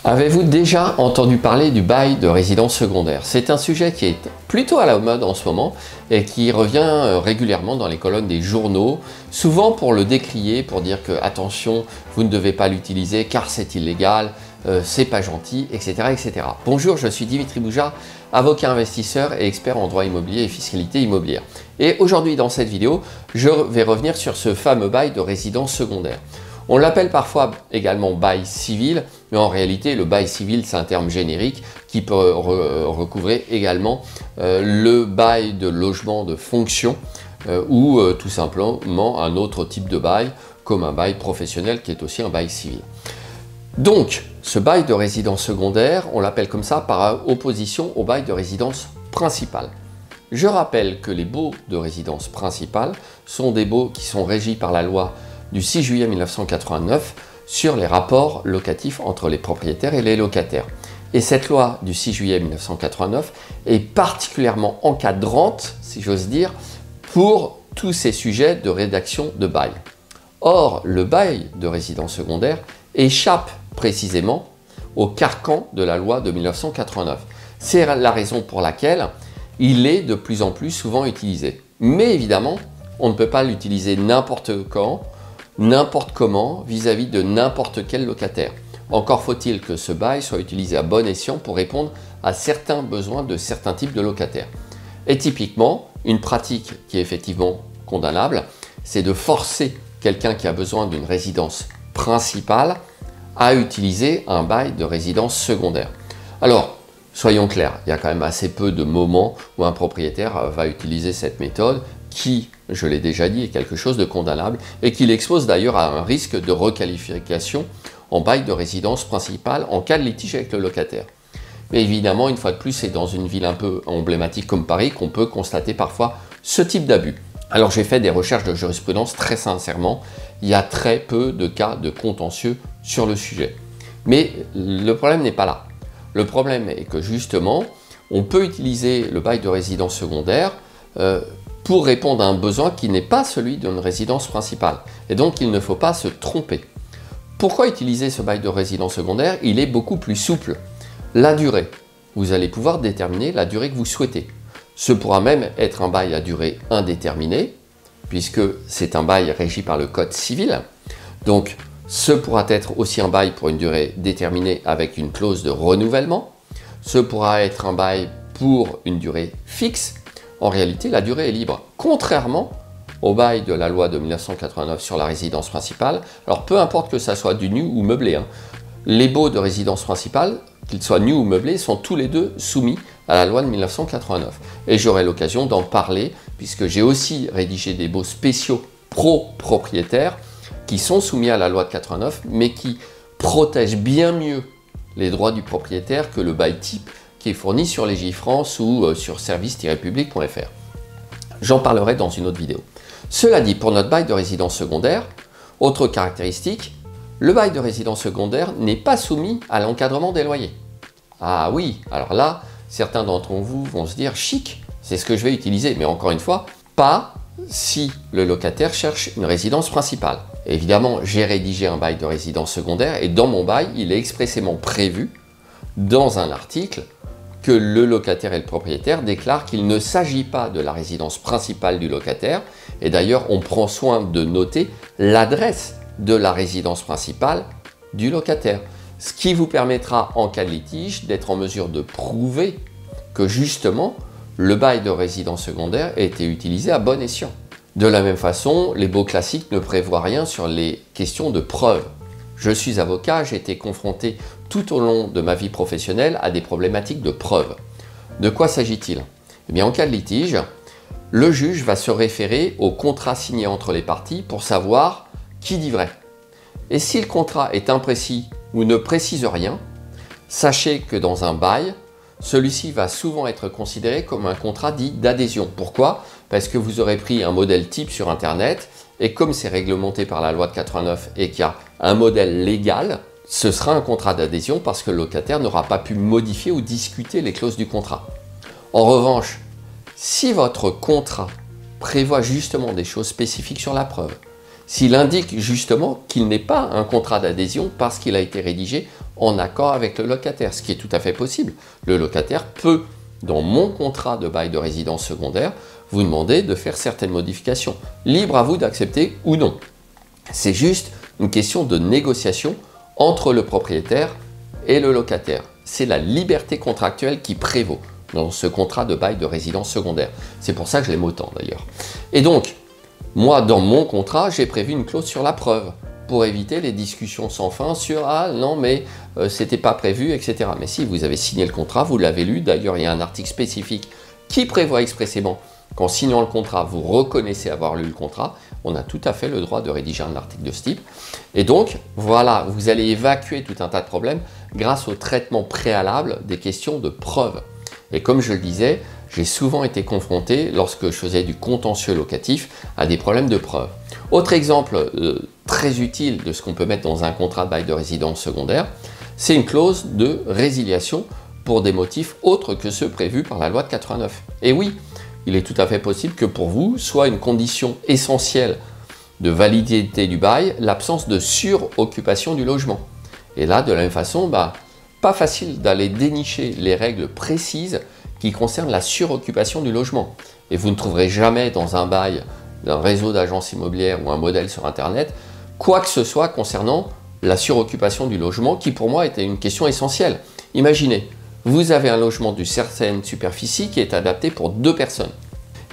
Avez-vous déjà entendu parler du bail de résidence secondaire? C'est un sujet qui est plutôt à la mode en ce moment et qui revient régulièrement dans les colonnes des journaux, souvent pour le décrier, pour dire que attention, vous ne devez pas l'utiliser car c'est illégal, c'est pas gentil, etc., etc. Bonjour, je suis Dimitri Boujard, avocat investisseur et expert en droit immobilier et fiscalité immobilière. Et aujourd'hui dans cette vidéo, je vais revenir sur ce fameux bail de résidence secondaire. On l'appelle parfois également bail civil, mais en réalité le bail civil c'est un terme générique qui peut recouvrer également le bail de logement de fonction ou tout simplement un autre type de bail comme un bail professionnel qui est aussi un bail civil. Donc ce bail de résidence secondaire, on l'appelle comme ça par opposition au bail de résidence principale. Je rappelle que les baux de résidence principale sont des baux qui sont régis par la loi du 6 juillet 1989 sur les rapports locatifs entre les propriétaires et les locataires. Et cette loi du 6 juillet 1989 est particulièrement encadrante, si j'ose dire, pour tous ces sujets de rédaction de bail. Or, le bail de résidence secondaire échappe précisément au carcan de la loi de 1989. C'est la raison pour laquelle il est de plus en plus souvent utilisé. Mais évidemment, on ne peut pas l'utiliser n'importe quand, n'importe comment, vis-à-vis de n'importe quel locataire. Encore faut-il que ce bail soit utilisé à bon escient pour répondre à certains besoins de certains types de locataires. Et typiquement, une pratique qui est effectivement condamnable, c'est de forcer quelqu'un qui a besoin d'une résidence principale à utiliser un bail de résidence secondaire. Alors, soyons clairs, il y a quand même assez peu de moments où un propriétaire va utiliser cette méthode qui, je l'ai déjà dit, est quelque chose de condamnable et qui l'expose d'ailleurs à un risque de requalification en bail de résidence principale en cas de litige avec le locataire. Mais évidemment, une fois de plus, c'est dans une ville un peu emblématique comme Paris qu'on peut constater parfois ce type d'abus. Alors j'ai fait des recherches de jurisprudence, très sincèrement, il y a très peu de cas de contentieux sur le sujet. Mais le problème n'est pas là. Le problème est que justement, on peut utiliser le bail de résidence secondaire pour répondre à un besoin qui n'est pas celui d'une résidence principale. Et donc, il ne faut pas se tromper. Pourquoi utiliser ce bail de résidence secondaire? Il est beaucoup plus souple. La durée. Vous allez pouvoir déterminer la durée que vous souhaitez. Ce pourra même être un bail à durée indéterminée, puisque c'est un bail régi par le Code civil. Donc, ce pourra être aussi un bail pour une durée déterminée avec une clause de renouvellement. Ce pourra être un bail pour une durée fixe. En réalité, la durée est libre, contrairement au bail de la loi de 1989 sur la résidence principale. Alors, peu importe que ça soit du nu ou meublé, les baux de résidence principale, qu'ils soient nus ou meublés, sont tous les deux soumis à la loi de 1989. Et j'aurai l'occasion d'en parler, puisque j'ai aussi rédigé des baux spéciaux pro-propriétaires qui sont soumis à la loi de 89, mais qui protègent bien mieux les droits du propriétaire que le bail type qui est fourni sur Légifrance ou sur service-public.fr. J'en parlerai dans une autre vidéo. Cela dit, pour notre bail de résidence secondaire, autre caractéristique, le bail de résidence secondaire n'est pas soumis à l'encadrement des loyers. Ah oui, alors là, certains d'entre vous vont se dire chic, c'est ce que je vais utiliser, mais encore une fois, pas si le locataire cherche une résidence principale. Évidemment, j'ai rédigé un bail de résidence secondaire et dans mon bail, il est expressément prévu dans un article que le locataire et le propriétaire déclarent qu'il ne s'agit pas de la résidence principale du locataire. Et d'ailleurs, on prend soin de noter l'adresse de la résidence principale du locataire. Ce qui vous permettra, en cas de litige, d'être en mesure de prouver que justement, le bail de résidence secondaire a été utilisé à bon escient. De la même façon, les baux classiques ne prévoient rien sur les questions de preuve. Je suis avocat, j'ai été confronté tout au long de ma vie professionnelle à des problématiques de preuve. De quoi s'agit-il? Eh bien, en cas de litige, le juge va se référer au contrat signé entre les parties pour savoir qui dit vrai. Et si le contrat est imprécis ou ne précise rien, sachez que dans un bail, celui-ci va souvent être considéré comme un contrat dit d'adhésion. Pourquoi? Parce que vous aurez pris un modèle type sur Internet et comme c'est réglementé par la loi de 89 et qu'il y a un modèle légal, ce sera un contrat d'adhésion parce que le locataire n'aura pas pu modifier ou discuter les clauses du contrat. En revanche, si votre contrat prévoit justement des choses spécifiques sur la preuve, s'il indique justement qu'il n'est pas un contrat d'adhésion parce qu'il a été rédigé en accord avec le locataire, ce qui est tout à fait possible. Le locataire peut, dans mon contrat de bail de résidence secondaire, vous demander de faire certaines modifications. Libre à vous d'accepter ou non. C'est juste une question de négociation entre le propriétaire et le locataire. C'est la liberté contractuelle qui prévaut dans ce contrat de bail de résidence secondaire. C'est pour ça que je l'aime autant d'ailleurs. Et donc, moi, dans mon contrat, j'ai prévu une clause sur la preuve pour éviter les discussions sans fin sur « Ah non, mais c'était pas prévu, etc. » Mais si vous avez signé le contrat, vous l'avez lu. D'ailleurs, il y a un article spécifique qui prévoit expressément qu'en signant le contrat, vous reconnaissez avoir lu le contrat. On a tout à fait le droit de rédiger un article de ce type. Et donc, voilà, vous allez évacuer tout un tas de problèmes grâce au traitement préalable des questions de preuve. Et comme je le disais, j'ai souvent été confronté, lorsque je faisais du contentieux locatif, à des problèmes de preuve. Autre exemple très utile de ce qu'on peut mettre dans un contrat de bail de résidence secondaire, c'est une clause de résiliation pour des motifs autres que ceux prévus par la loi de 89. Et oui, il est tout à fait possible que pour vous, soit une condition essentielle de validité du bail, l'absence de suroccupation du logement. Et là, de la même façon, pas facile d'aller dénicher les règles précises qui concernent la suroccupation du logement. Et vous ne trouverez jamais dans un bail d'un réseau d'agences immobilières ou un modèle sur Internet quoi que ce soit concernant la suroccupation du logement, qui pour moi était une question essentielle. Imaginez, vous avez un logement d'une certaine superficie qui est adapté pour 2 personnes.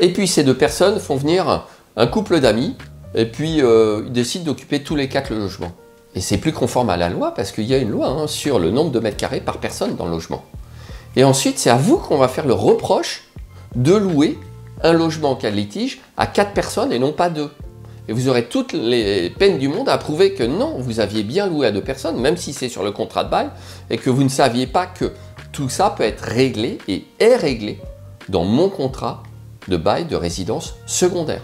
Et puis ces 2 personnes font venir un couple d'amis et puis ils décident d'occuper tous les 4 le logement. Et c'est plus conforme à la loi parce qu'il y a une loi sur le nombre de mètres carrés par personne dans le logement. Et ensuite, c'est à vous qu'on va faire le reproche de louer un logement en cas de litige à 4 personnes et non pas 2. Et vous aurez toutes les peines du monde à prouver que non, vous aviez bien loué à 2 personnes, même si c'est sur le contrat de bail, et que vous ne saviez pas que tout ça peut être réglé et est réglé dans mon contrat de bail de résidence secondaire.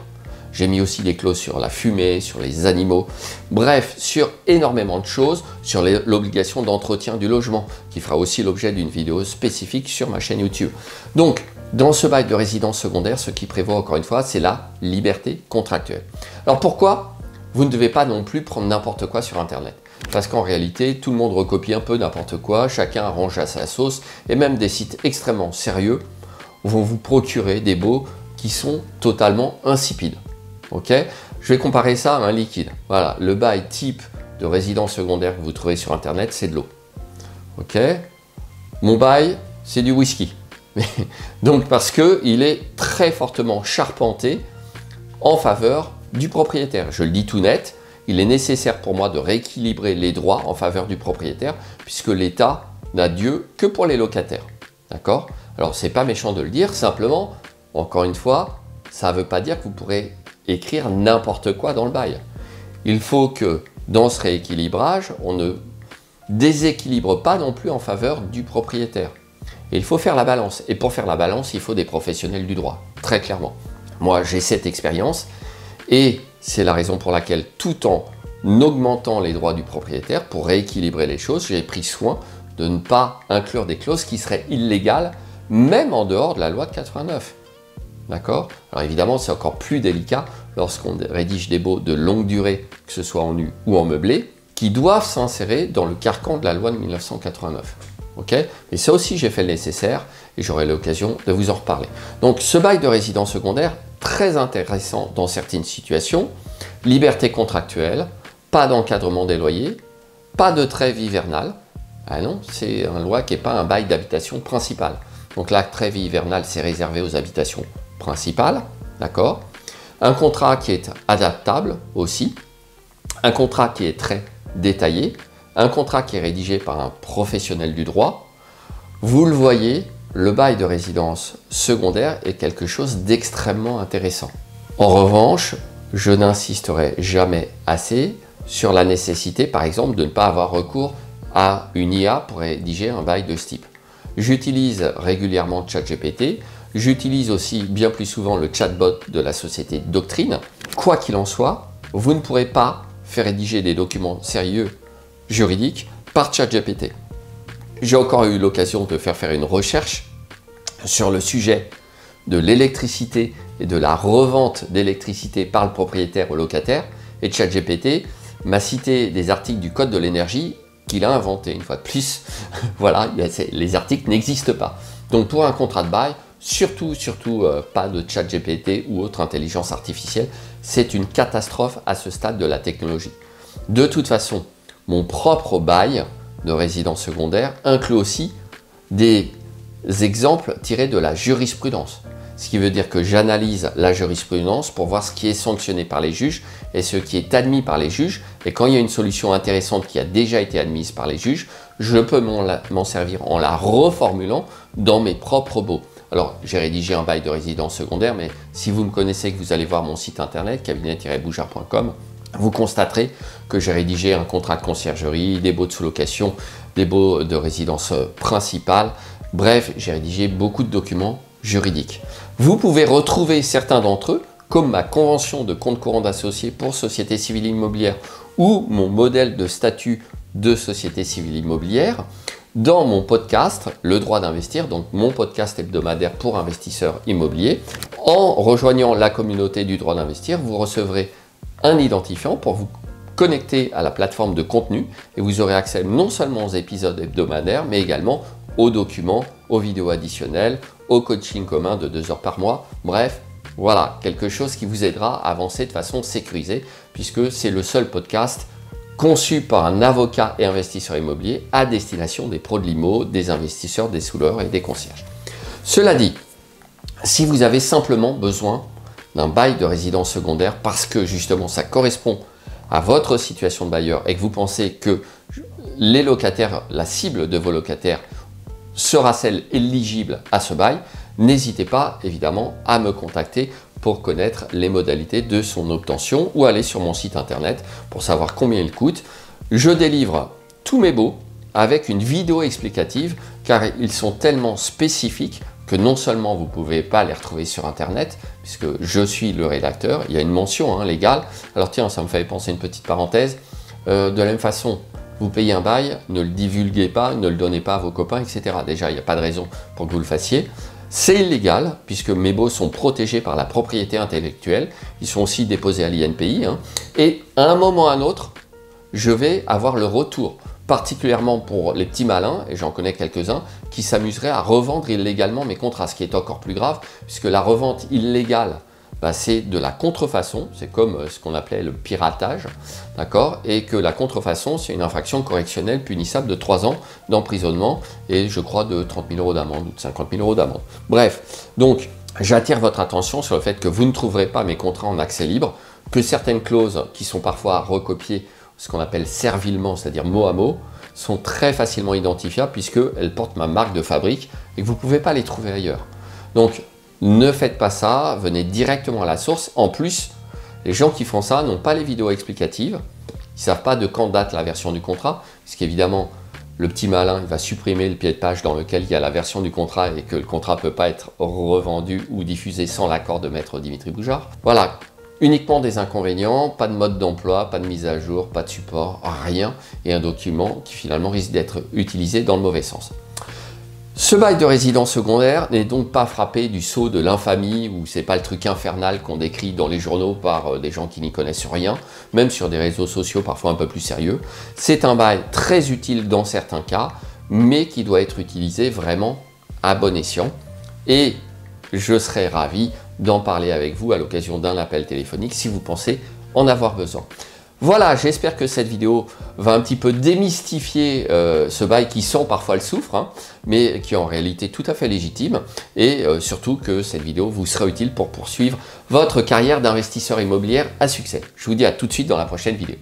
J'ai mis aussi des clauses sur la fumée, sur les animaux, bref, sur énormément de choses, sur l'obligation d'entretien du logement, qui fera aussi l'objet d'une vidéo spécifique sur ma chaîne YouTube. Donc, dans ce bail de résidence secondaire, ce qui prévoit encore une fois, c'est la liberté contractuelle. Alors pourquoi vous ne devez pas non plus prendre n'importe quoi sur Internet? Parce qu'en réalité, tout le monde recopie un peu n'importe quoi, chacun arrange à sa sauce, et même des sites extrêmement sérieux vont vous procurer des baux qui sont totalement insipides. Ok, je vais comparer ça à un liquide. Voilà, le bail type de résidence secondaire que vous trouvez sur Internet, c'est de l'eau. Ok, mon bail, c'est du whisky. Donc parce qu'il est très fortement charpenté en faveur du propriétaire. Je le dis tout net, il est nécessaire pour moi de rééquilibrer les droits en faveur du propriétaire puisque l'État n'a Dieu que pour les locataires. D'accord? Alors c'est pas méchant de le dire, simplement, encore une fois, ça ne veut pas dire que vous pourrez écrire n'importe quoi dans le bail. Il faut que dans ce rééquilibrage, on ne déséquilibre pas non plus en faveur du propriétaire. Et il faut faire la balance. Et pour faire la balance, il faut des professionnels du droit, très clairement. Moi, j'ai cette expérience et c'est la raison pour laquelle, tout en augmentant les droits du propriétaire, pour rééquilibrer les choses, j'ai pris soin de ne pas inclure des clauses qui seraient illégales, même en dehors de la loi de 89. D'accord? Alors évidemment, c'est encore plus délicat lorsqu'on rédige des baux de longue durée, que ce soit en nu ou en meublé, qui doivent s'insérer dans le carcan de la loi de 1989. Ok? Mais ça aussi, j'ai fait le nécessaire et j'aurai l'occasion de vous en reparler. Donc, ce bail de résidence secondaire, très intéressant dans certaines situations, liberté contractuelle, pas d'encadrement des loyers, pas de trêve hivernale. Ah non, c'est une loi qui n'est pas un bail d'habitation principale. Donc, la trêve hivernale, c'est réservé aux habitations principales, d'accord? Un contrat qui est adaptable aussi, un contrat qui est très détaillé, un contrat qui est rédigé par un professionnel du droit. Vous le voyez, le bail de résidence secondaire est quelque chose d'extrêmement intéressant. En revanche, je n'insisterai jamais assez sur la nécessité, par exemple, de ne pas avoir recours à une IA pour rédiger un bail de ce type. J'utilise régulièrement ChatGPT, j'utilise aussi bien plus souvent le chatbot de la société Doctrine. Quoi qu'il en soit, vous ne pourrez pas faire rédiger des documents sérieux juridiques par ChatGPT. J'ai encore eu l'occasion de faire une recherche sur le sujet de l'électricité et de la revente d'électricité par le propriétaire au locataire, et ChatGPT m'a cité des articles du Code de l'énergie qu'il a inventé, une fois de plus. Voilà, les articles n'existent pas. Donc pour un contrat de bail, surtout pas de ChatGPT ou autre intelligence artificielle, c'est une catastrophe à ce stade de la technologie. De toute façon, mon propre bail de résidence secondaire inclut aussi des exemples tirés de la jurisprudence. Ce qui veut dire que j'analyse la jurisprudence pour voir ce qui est sanctionné par les juges et ce qui est admis par les juges. Et quand il y a une solution intéressante qui a déjà été admise par les juges, je peux m'en servir en la reformulant dans mes propres baux. Alors, j'ai rédigé un bail de résidence secondaire, mais si vous me connaissez, que vous allez voir mon site internet, cabinet-boujard.com, vous constaterez que j'ai rédigé un contrat de conciergerie, des baux de sous-location, des baux de résidence principale. Bref, j'ai rédigé beaucoup de documents juridiques. Vous pouvez retrouver certains d'entre eux, comme ma convention de compte courant d'associé pour société civile immobilière ou mon modèle de statut de société civile immobilière, dans mon podcast Le droit d'investir, donc mon podcast hebdomadaire pour investisseurs immobiliers. En rejoignant la communauté du droit d'investir, vous recevrez un identifiant pour vous connecter à la plateforme de contenu et vous aurez accès non seulement aux épisodes hebdomadaires, mais également aux documents, aux vidéos additionnelles, au coaching commun de 2 heures par mois. Bref, voilà, quelque chose qui vous aidera à avancer de façon sécurisée puisque c'est le seul podcast conçu par un avocat et investisseur immobilier à destination des pros de l'IMO, des investisseurs, des sous-loueurs et des concierges. Cela dit, si vous avez simplement besoin d'un bail de résidence secondaire parce que justement ça correspond à votre situation de bailleur et que vous pensez que les locataires, la cible de vos locataires sera celle éligible à ce bail, n'hésitez pas évidemment à me contacter pour connaître les modalités de son obtention ou aller sur mon site internet pour savoir combien il coûte. Je délivre tous mes baux avec une vidéo explicative car ils sont tellement spécifiques que non seulement vous ne pouvez pas les retrouver sur internet puisque je suis le rédacteur, il y a une mention légale. Alors tiens, ça me fait penser une petite parenthèse. De la même façon, vous payez un bail, ne le divulguez pas, ne le donnez pas à vos copains, etc. Déjà, il n'y a pas de raison pour que vous le fassiez. C'est illégal puisque mes baux sont protégés par la propriété intellectuelle. Ils sont aussi déposés à l'INPI. Et à un moment ou à un autre, je vais avoir le retour, particulièrement pour les petits malins, et j'en connais quelques-uns, qui s'amuseraient à revendre illégalement mes contrats, ce qui est encore plus grave puisque la revente illégale, c'est de la contrefaçon, c'est comme ce qu'on appelait le piratage, d'accord, et que la contrefaçon, c'est une infraction correctionnelle punissable de 3 ans d'emprisonnement et je crois de 30 000 € d'amende ou de 50 000 € d'amende. Bref, donc j'attire votre attention sur le fait que vous ne trouverez pas mes contrats en accès libre, que certaines clauses qui sont parfois recopiées, ce qu'on appelle servilement, c'est-à-dire mot à mot, sont très facilement identifiables puisqu'elles portent ma marque de fabrique et que vous ne pouvez pas les trouver ailleurs. Donc, ne faites pas ça, venez directement à la source. En plus, les gens qui font ça n'ont pas les vidéos explicatives. Ils ne savent pas de quand date la version du contrat, parce qu'évidemment, le petit malin il va supprimer le pied de page dans lequel il y a la version du contrat et que le contrat ne peut pas être revendu ou diffusé sans l'accord de maître Dimitri Boujard. Voilà, uniquement des inconvénients, pas de mode d'emploi, pas de mise à jour, pas de support, rien, et un document qui finalement risque d'être utilisé dans le mauvais sens. Ce bail de résidence secondaire n'est donc pas frappé du sceau de l'infamie ou c'est pas le truc infernal qu'on décrit dans les journaux par des gens qui n'y connaissent rien, même sur des réseaux sociaux parfois un peu plus sérieux. C'est un bail très utile dans certains cas, mais qui doit être utilisé vraiment à bon escient. Et je serais ravi d'en parler avec vous à l'occasion d'un appel téléphonique si vous pensez en avoir besoin. Voilà, j'espère que cette vidéo va un petit peu démystifier ce bail qui sent parfois le soufre, mais qui est en réalité tout à fait légitime, et surtout que cette vidéo vous sera utile pour poursuivre votre carrière d'investisseur immobilier à succès. Je vous dis à tout de suite dans la prochaine vidéo.